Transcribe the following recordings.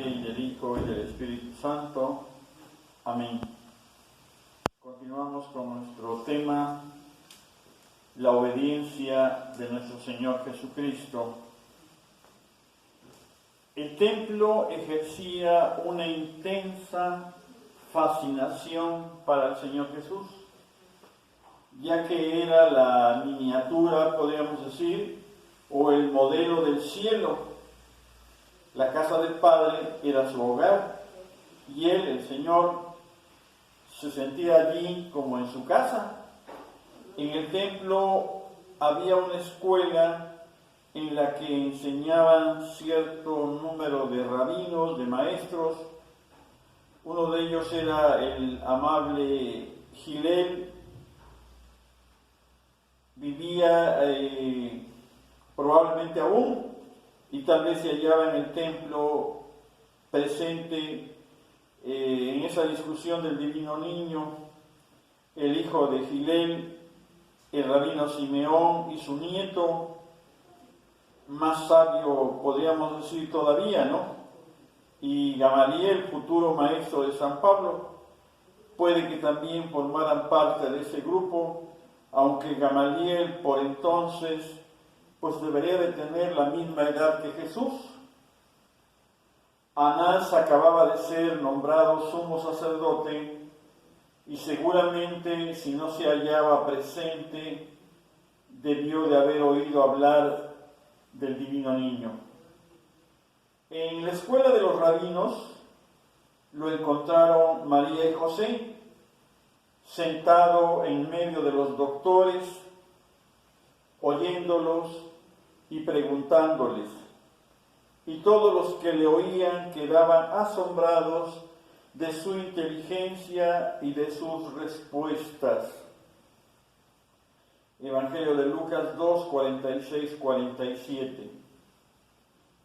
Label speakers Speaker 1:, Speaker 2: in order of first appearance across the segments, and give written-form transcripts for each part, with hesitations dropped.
Speaker 1: y del Hijo y del Espíritu Santo. Amén. Continuamos con nuestro tema, la obediencia de nuestro Señor Jesucristo. El templo ejercía una intensa fascinación para el Señor Jesús, ya que era la miniatura, podríamos decir, o el modelo del cielo. La casa del Padre era su hogar y él, el Señor, se sentía allí como en su casa. En el templo había una escuela en la que enseñaban cierto número de rabinos, de maestros. Uno de ellos era el amable Hillel. Vivía probablemente aún, y tal vez se hallaba en el templo presente en esa discusión del divino niño, el hijo de Hillel, el rabino Simeón y su nieto, más sabio podríamos decir todavía, ¿no? Y Gamaliel, futuro maestro de San Pablo, puede que también formaran parte de ese grupo, aunque Gamaliel por entonces pues debería de tener la misma edad que Jesús. Anás acababa de ser nombrado sumo sacerdote y seguramente si no se hallaba presente debió de haber oído hablar del divino niño. En la escuela de los rabinos lo encontraron María y José, sentado en medio de los doctores, oyéndolos y preguntándoles. Y todos los que le oían quedaban asombrados de su inteligencia y de sus respuestas. Evangelio de Lucas 2, 46-47.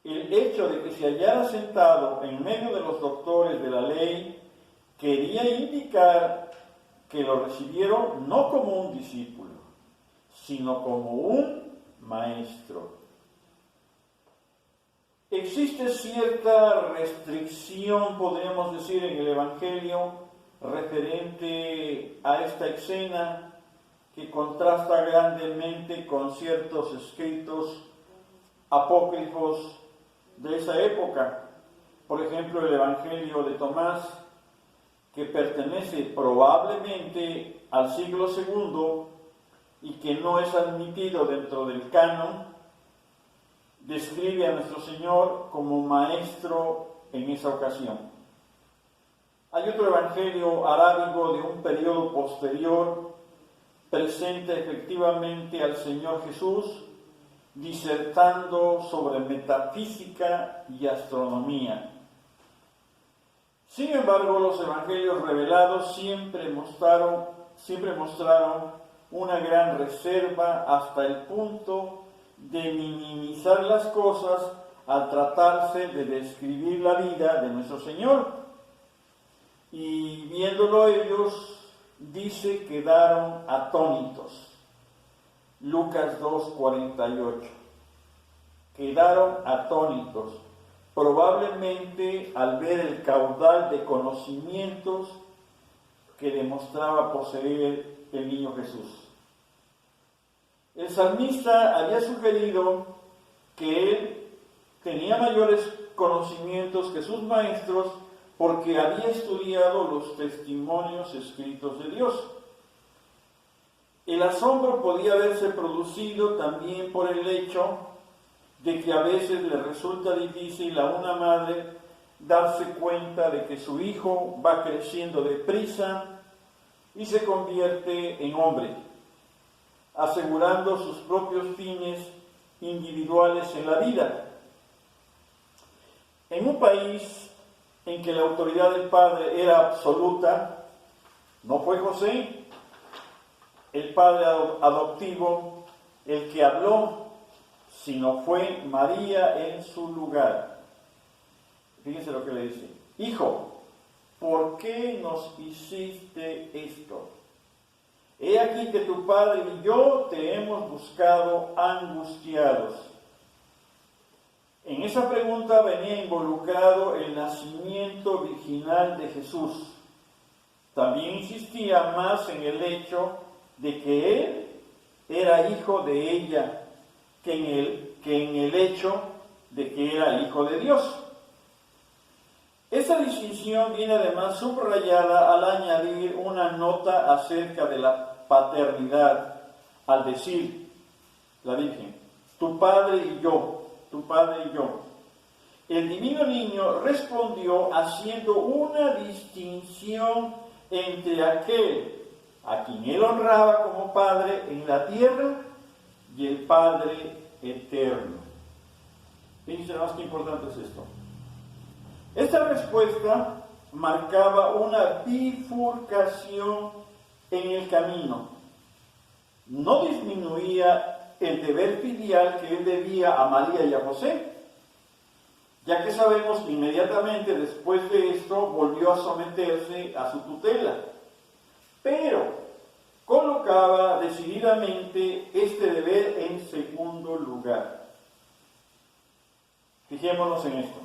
Speaker 1: El hecho de que se hallara sentado en medio de los doctores de la ley quería indicar que lo recibieron no como un discípulo, sino como un maestro. Existe cierta restricción, podríamos decir, en el Evangelio referente a esta escena que contrasta grandemente con ciertos escritos apócrifos de esa época. Por ejemplo, el Evangelio de Tomás, que pertenece probablemente al siglo II y que no es admitido dentro del canon, describe a nuestro Señor como maestro en esa ocasión. Hay otro evangelio arábigo de un periodo posterior, presenta efectivamente al Señor Jesús disertando sobre metafísica y astronomía. Sin embargo, los evangelios revelados siempre mostraron una gran reserva hasta el punto de minimizar las cosas al tratarse de describir la vida de nuestro Señor. Y viéndolo ellos, dice, quedaron atónitos. Lucas 2:48. Quedaron atónitos, probablemente al ver el caudal de conocimientos que demostraba poseer el niño Jesús. El salmista había sugerido que él tenía mayores conocimientos que sus maestros porque había estudiado los testimonios escritos de Dios. El asombro podía haberse producido también por el hecho de que a veces le resulta difícil a una madre darse cuenta de que su hijo va creciendo deprisa y se convierte en hombre, asegurando sus propios fines individuales en la vida. En un país en que la autoridad del padre era absoluta, no fue José, el padre adoptivo, el que habló, sino fue María en su lugar. Fíjense lo que le dice: Hijo, ¿por qué nos hiciste esto? He aquí que tu padre y yo te hemos buscado angustiados. En esa pregunta venía involucrado el nacimiento virginal de Jesús. También insistía más en el hecho de que él era hijo de ella que en el hecho de que era hijo de Dios. Esta distinción viene además subrayada al añadir una nota acerca de la paternidad, al decir la Virgen, tu padre y yo, tu padre y yo. El divino niño respondió haciendo una distinción entre aquel a quien él honraba como padre en la tierra y el Padre eterno. Fíjense más que importante es esto. Esta respuesta marcaba una bifurcación en el camino. No disminuía el deber filial que él debía a María y a José, ya que sabemos que inmediatamente después de esto volvió a someterse a su tutela, pero colocaba decididamente este deber en segundo lugar. Fijémonos en esto.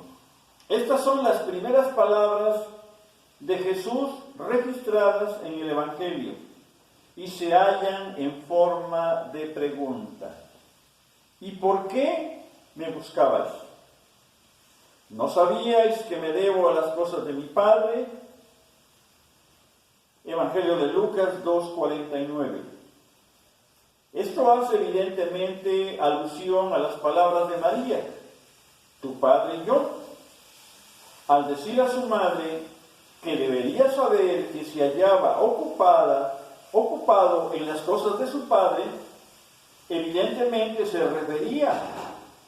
Speaker 1: Estas son las primeras palabras de Jesús registradas en el Evangelio y se hallan en forma de pregunta. ¿Y por qué me buscabais? ¿No sabíais que me debo a las cosas de mi Padre? Evangelio de Lucas 2:49. Esto hace evidentemente alusión a las palabras de María, tu padre y yo, al decir a su madre que debería saber que se hallaba ocupado en las cosas de su padre, evidentemente se refería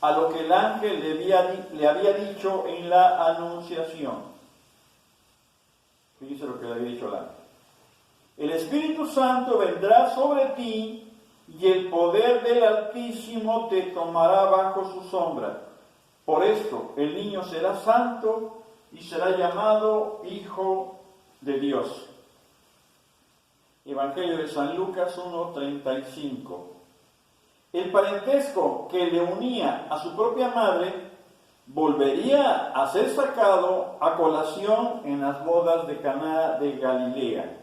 Speaker 1: a lo que el ángel le había dicho en la Anunciación. Fíjese lo que le había dicho el ángel. El Espíritu Santo vendrá sobre ti y el poder del Altísimo te tomará bajo su sombra. Por esto el niño será santo y será llamado Hijo de Dios. Evangelio de San Lucas 1:35. El parentesco que le unía a su propia madre volvería a ser sacado a colación en las bodas de Caná de Galilea.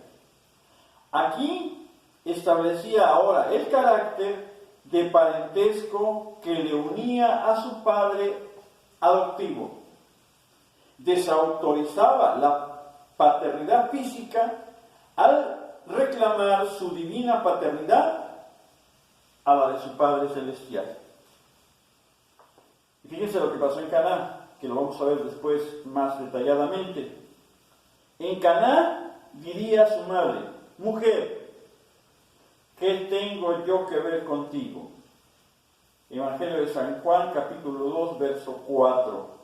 Speaker 1: Aquí establecía ahora el carácter de parentesco que le unía a su padre adoptivo. Desautorizaba la paternidad física al reclamar su divina paternidad a la de su Padre Celestial. Y fíjense lo que pasó en Caná, que lo vamos a ver después más detalladamente. En Caná diría a su madre, mujer, ¿qué tengo yo que ver contigo? Evangelio de San Juan, capítulo 2, verso 4.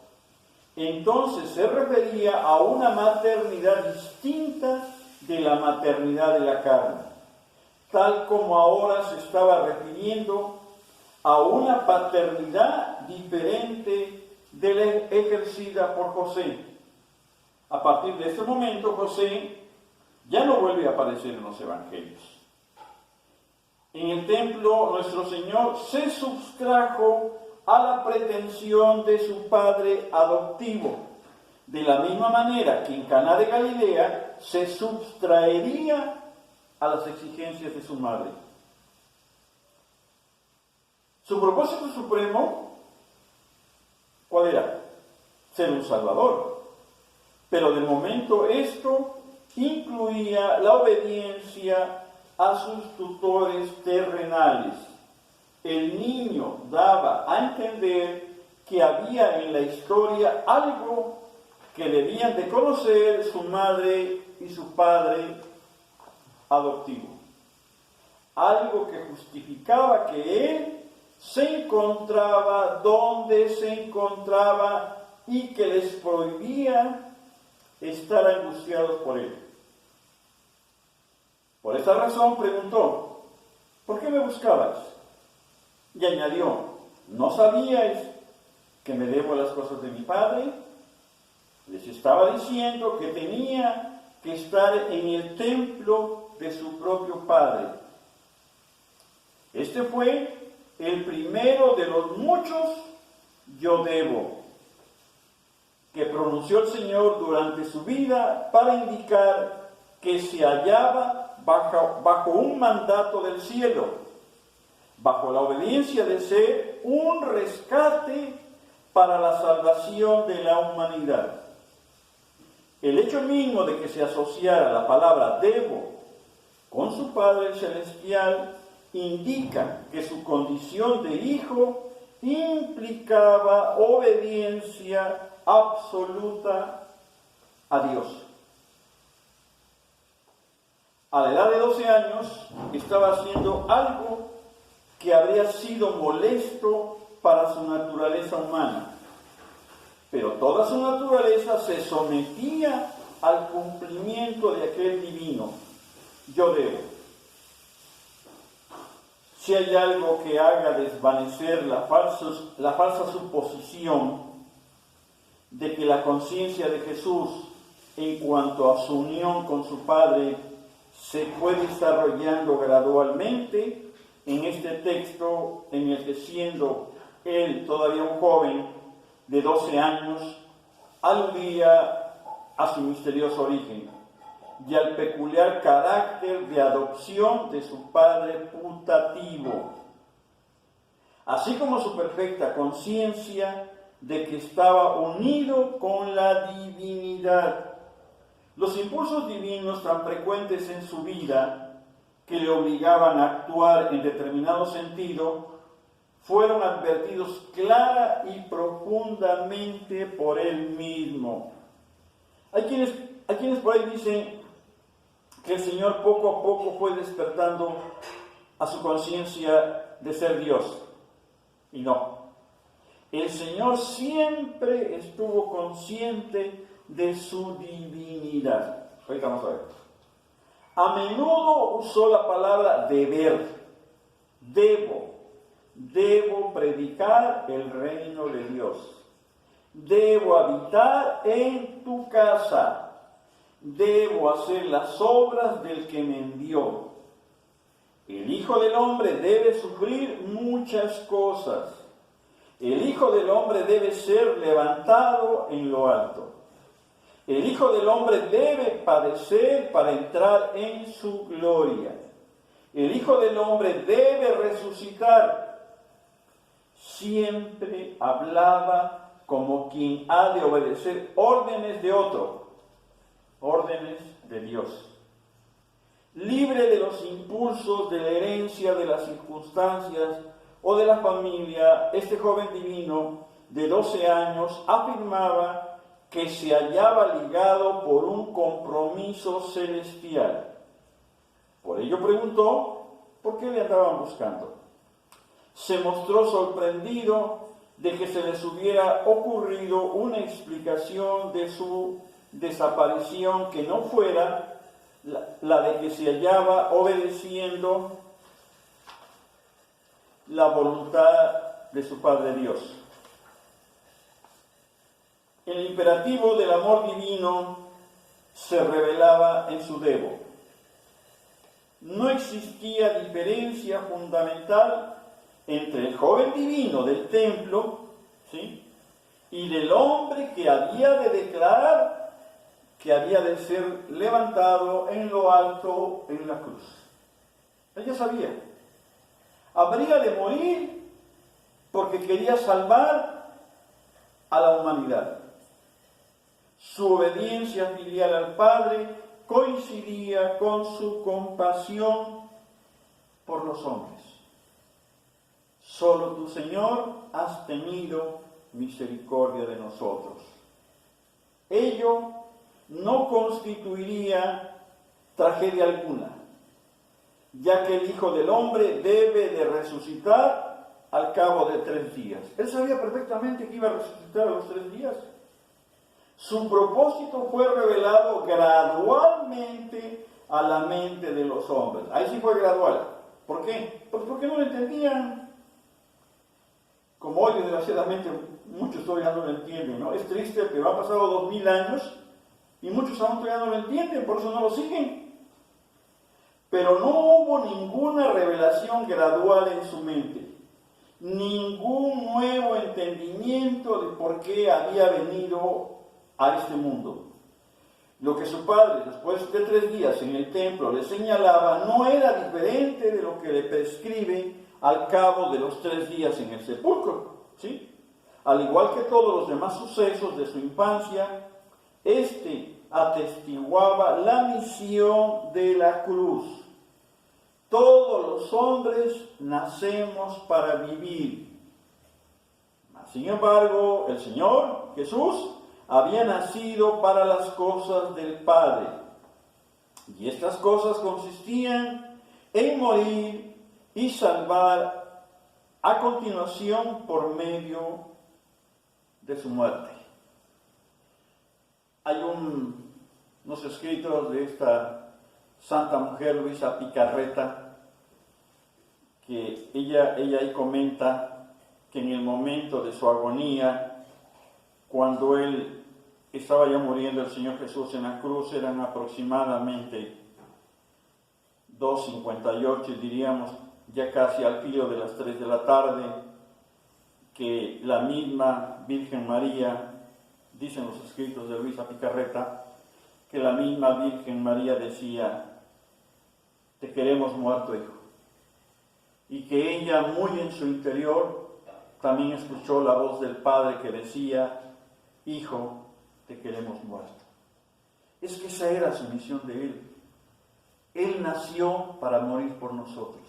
Speaker 1: Entonces se refería a una maternidad distinta de la maternidad de la carne, tal como ahora se estaba refiriendo a una paternidad diferente de la ejercida por José. A partir de este momento, José ya no vuelve a aparecer en los evangelios. En el templo, nuestro Señor se sustrajo a la pretensión de su padre adoptivo, de la misma manera que en Caná de Galilea se sustraería a las exigencias de su madre. Su propósito supremo, ¿cuál era? Ser un salvador. Pero de momento esto incluía la obediencia a sus tutores terrenales. El niño daba a entender que había en la historia algo que debían de conocer su madre y su padre adoptivo. Algo que justificaba que él se encontraba donde se encontraba y que les prohibía estar angustiados por él. Por esta razón preguntó, ¿por qué me buscabais? Y añadió, ¿no sabíais que me debo a las cosas de mi padre? Les estaba diciendo que tenía que estar en el templo de su propio padre. Este fue el primero de los muchos yo debo, que pronunció el Señor durante su vida para indicar que se hallaba bajo un mandato del cielo, bajo la obediencia de ser un rescate para la salvación de la humanidad. El hecho mismo de que se asociara la palabra debo con su Padre Celestial indica que su condición de hijo implicaba obediencia absoluta a Dios. A la edad de 12 años estaba haciendo algo que habría sido molesto para su naturaleza humana, pero toda su naturaleza se sometía al cumplimiento de aquel divino yo debo. Si hay algo que haga desvanecer la falsa suposición de que la conciencia de Jesús en cuanto a su unión con su Padre se puede desarrollando gradualmente, en este texto en el que, siendo él todavía un joven de 12 años, aludía a su misterioso origen y al peculiar carácter de adopción de su padre putativo, así como su perfecta conciencia de que estaba unido con la divinidad. Los impulsos divinos tan frecuentes en su vida, que le obligaban a actuar en determinado sentido, fueron advertidos clara y profundamente por él mismo. Hay quienes por ahí dicen que el Señor poco a poco fue despertando a su conciencia de ser Dios. Y no. El Señor siempre estuvo consciente de su divinidad. Ahorita vamos a ver. A menudo usó la palabra deber. Debo predicar el reino de Dios. Debo habitar en tu casa. Debo hacer las obras del que me envió. El Hijo del Hombre debe sufrir muchas cosas. El Hijo del Hombre debe ser levantado en lo alto. El Hijo del Hombre debe padecer para entrar en su gloria. El Hijo del Hombre debe resucitar. Siempre hablaba como quien ha de obedecer órdenes de otro, órdenes de Dios. Libre de los impulsos de la herencia, de las circunstancias o de la familia, este joven divino de 12 años afirmaba que se hallaba ligado por un compromiso celestial. Por ello preguntó por qué le andaban buscando. Se mostró sorprendido de que se les hubiera ocurrido una explicación de su desaparición que no fuera la de que se hallaba obedeciendo la voluntad de su Padre Dios. El imperativo del amor divino se revelaba en su debo. No existía diferencia fundamental entre el joven divino del templo, ¿sí?, y del hombre que había de declarar que había de ser levantado en lo alto en la cruz. Ella sabía. Habría de morir porque quería salvar a la humanidad. Su obediencia filial al Padre coincidía con su compasión por los hombres. Solo tú, Señor, has tenido misericordia de nosotros. Ello no constituiría tragedia alguna, ya que el Hijo del Hombre debe de resucitar al cabo de 3 días. Él sabía perfectamente que iba a resucitar a los 3 días. Su propósito fue revelado gradualmente a la mente de los hombres. Ahí sí fue gradual. ¿Por qué? Pues porque no lo entendían. Como hoy, desgraciadamente, muchos todavía no lo entienden, ¿no? Es triste, pero han pasado 2000 años y muchos aún todavía no lo entienden, por eso no lo siguen. Pero no hubo ninguna revelación gradual en su mente. ningún nuevo entendimiento de por qué había venido a este mundo. Lo que su padre, después de 3 días en el templo, le señalaba no era diferente de lo que le prescribe al cabo de los 3 días en el sepulcro, ¿sí? Al igual que todos los demás sucesos de su infancia, atestiguaba la misión de la cruz. Todos los hombres nacemos para vivir. Sin embargo, el Señor Jesús había nacido para las cosas del Padre. Y estas cosas consistían en morir y salvar a continuación por medio de su muerte. Hay unos escritos de esta santa mujer Luisa Picarreta, que ella ahí comenta que en el momento de su agonía, cuando él estaba ya muriendo, el Señor Jesús en la cruz, eran aproximadamente 2:58, diríamos, ya casi al filo de las 3 de la tarde, que la misma Virgen María, dicen los escritos de Luisa Picarreta, que la misma Virgen María decía, te queremos muerto, hijo. Y que ella, muy en su interior, también escuchó la voz del Padre que decía, hijo, te queremos muerto. Es que esa era su misión de Él. Él nació para morir por nosotros.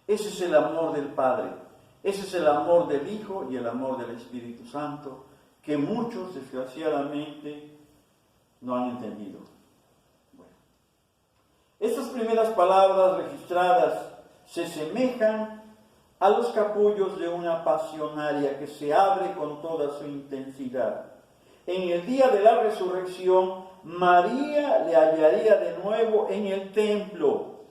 Speaker 1: Ese es el amor del Padre. Ese es el amor del Hijo y el amor del Espíritu Santo, que muchos, desgraciadamente, no han entendido. Bueno, estas primeras palabras registradas se semejan a los capullos de una pasionaria que se abre con toda su intensidad. En el día de la resurrección, María le hallaría de nuevo en el templo.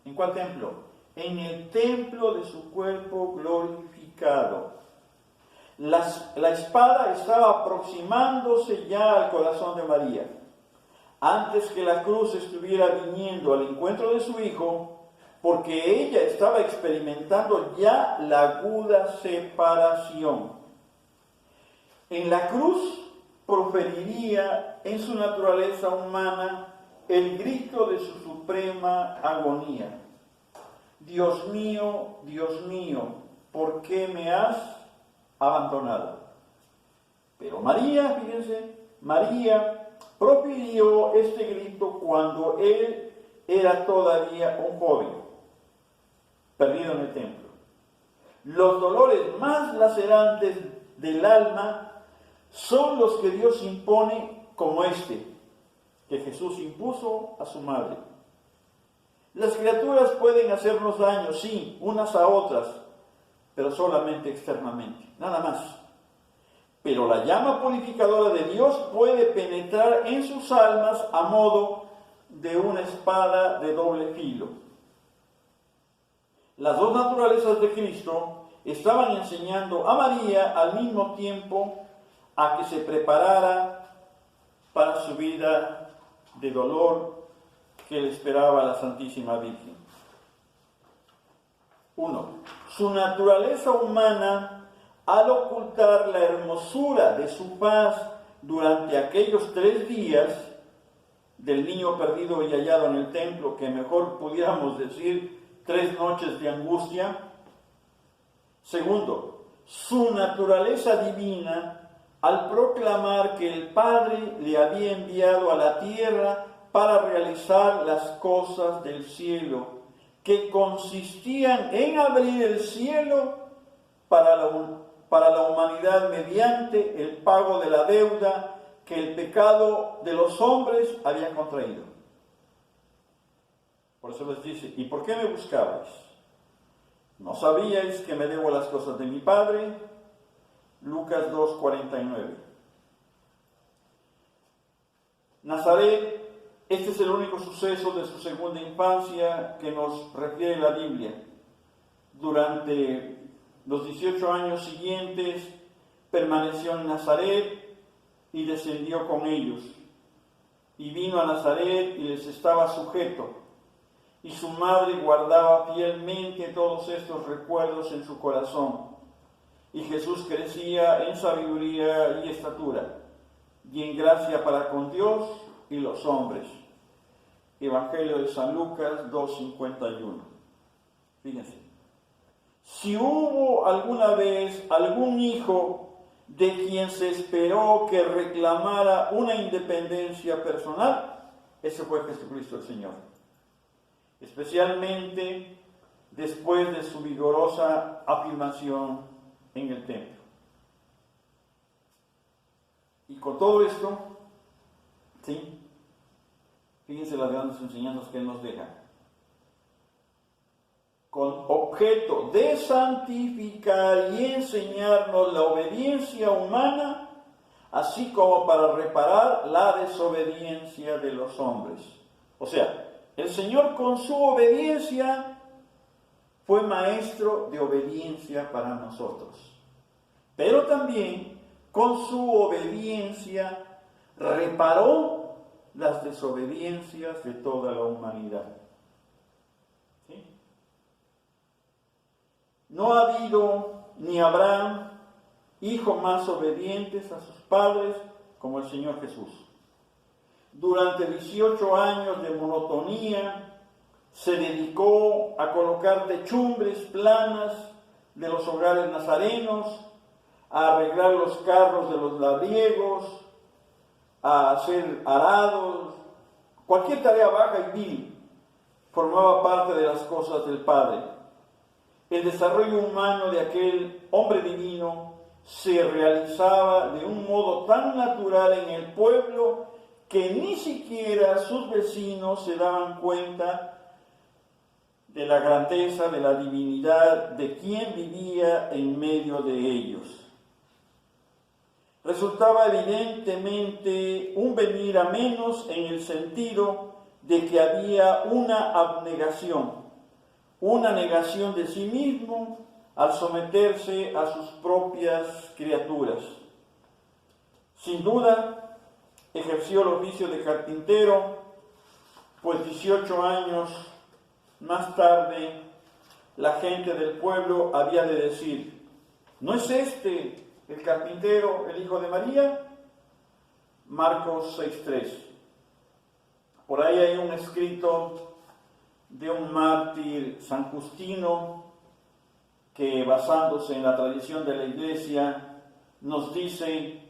Speaker 1: ¿En cuál templo? En el templo de su cuerpo glorificado. La espada estaba aproximándose ya al corazón de María. Antes que la cruz estuviera viniendo al encuentro de su Hijo, porque ella estaba experimentando ya la aguda separación. En la cruz proferiría en su naturaleza humana el grito de su suprema agonía. Dios mío, ¿por qué me has abandonado? Pero María, fíjense, María profirió este grito cuando él era todavía un joven, perdido en el templo. Los dolores más lacerantes del alma son los que Dios impone, como que Jesús impuso a su madre. Las criaturas pueden hacernos daño, sí, unas a otras, pero solamente externamente, nada más. Pero la llama purificadora de Dios puede penetrar en sus almas a modo de una espada de doble filo. Las dos naturalezas de Cristo estaban enseñando a María al mismo tiempo a que se preparara para su vida de dolor que le esperaba a la Santísima Virgen. 1. Su naturaleza humana, al ocultar la hermosura de su paz durante aquellos 3 días del niño perdido y hallado en el templo, que mejor pudiéramos decir 3 noches de angustia. 2. Su naturaleza divina, al proclamar que el Padre le había enviado a la tierra para realizar las cosas del cielo, que consistían en abrir el cielo para la humanidad mediante el pago de la deuda que el pecado de los hombres había contraído. Por eso les dice, ¿y por qué me buscabais? ¿No sabíais que me debo las cosas de mi Padre? Lucas 2:49. Nazaret, este es el único suceso de su segunda infancia que nos refiere la Biblia. Durante los 18 años siguientes permaneció en Nazaret y descendió con ellos. Y vino a Nazaret y les estaba sujeto. Y su madre guardaba fielmente todos estos recuerdos en su corazón. y Jesús crecía en sabiduría y estatura, y en gracia para con Dios y los hombres. Evangelio de San Lucas 2:51. Fíjense. Si hubo alguna vez algún hijo de quien se esperó que reclamara una independencia personal, ese fue Jesucristo el Señor. Especialmente después de su vigorosa afirmación en el templo. Y con todo esto, ¿sí? Fíjense las grandes enseñanzas que Él nos deja. Con objeto de santificar y enseñarnos la obediencia humana, así como para reparar la desobediencia de los hombres. O sea, el Señor con su obediencia fue maestro de obediencia para nosotros. Pero también con su obediencia reparó las desobediencias de toda la humanidad. ¿Sí? No ha habido ni habrá hijos más obedientes a sus padres como el Señor Jesús. Durante 18 años de monotonía, se dedicó a colocar techumbres planas de los hogares nazarenos, a arreglar los carros de los labriegos, a hacer arados, cualquier tarea baja y vil formaba parte de las cosas del Padre. El desarrollo humano de aquel hombre divino se realizaba de un modo tan natural en el pueblo que ni siquiera sus vecinos se daban cuenta de la grandeza, de la divinidad de quien vivía en medio de ellos. Resultaba evidentemente un venir a menos en el sentido de que había una abnegación, una negación de sí mismo al someterse a sus propias criaturas. Sin duda, ejerció el oficio de carpintero, pues 18 años más tarde la gente del pueblo había de decir: ¿no es este el carpintero, el hijo de María? Marcos 6:3. Por ahí hay un escrito de un mártir, San Justino, que basándose en la tradición de la Iglesia, nos dice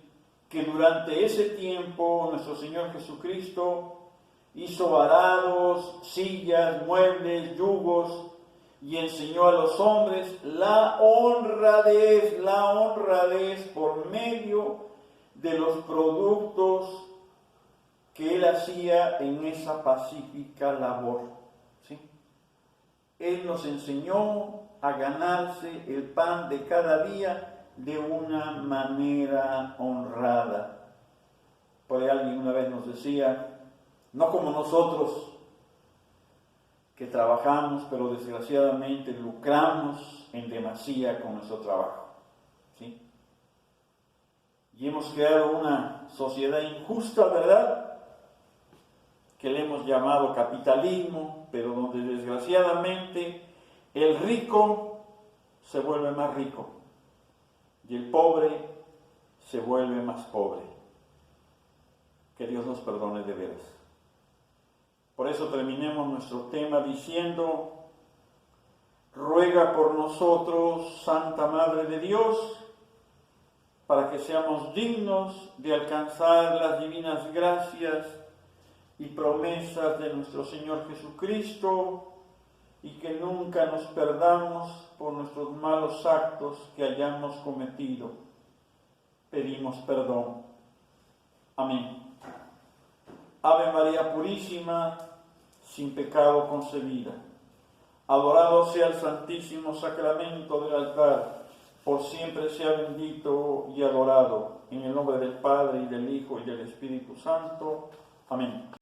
Speaker 1: que durante ese tiempo nuestro Señor Jesucristo hizo arados, sillas, muebles, yugos, y enseñó a los hombres la honradez por medio de los productos que Él hacía en esa pacífica labor. ¿Sí? Él nos enseñó a ganarse el pan de cada día de una manera honrada. Por ahí alguien una vez nos decía: no como nosotros, que trabajamos, pero desgraciadamente lucramos en demasía con nuestro trabajo. ¿Sí? Y hemos creado una sociedad injusta, ¿verdad?, que le hemos llamado capitalismo, pero donde desgraciadamente el rico se vuelve más rico y el pobre se vuelve más pobre. Que Dios nos perdone de veras. Por eso terminemos nuestro tema diciendo: ruega por nosotros, Santa Madre de Dios, para que seamos dignos de alcanzar las divinas gracias y promesas de nuestro Señor Jesucristo, y que nunca nos perdamos por nuestros malos actos que hayamos cometido. Pedimos perdón. Amén. Ave María Purísima, sin pecado concebida. Adorado sea el Santísimo Sacramento del altar, por siempre sea bendito y adorado, en el nombre del Padre, y del Hijo, y del Espíritu Santo. Amén.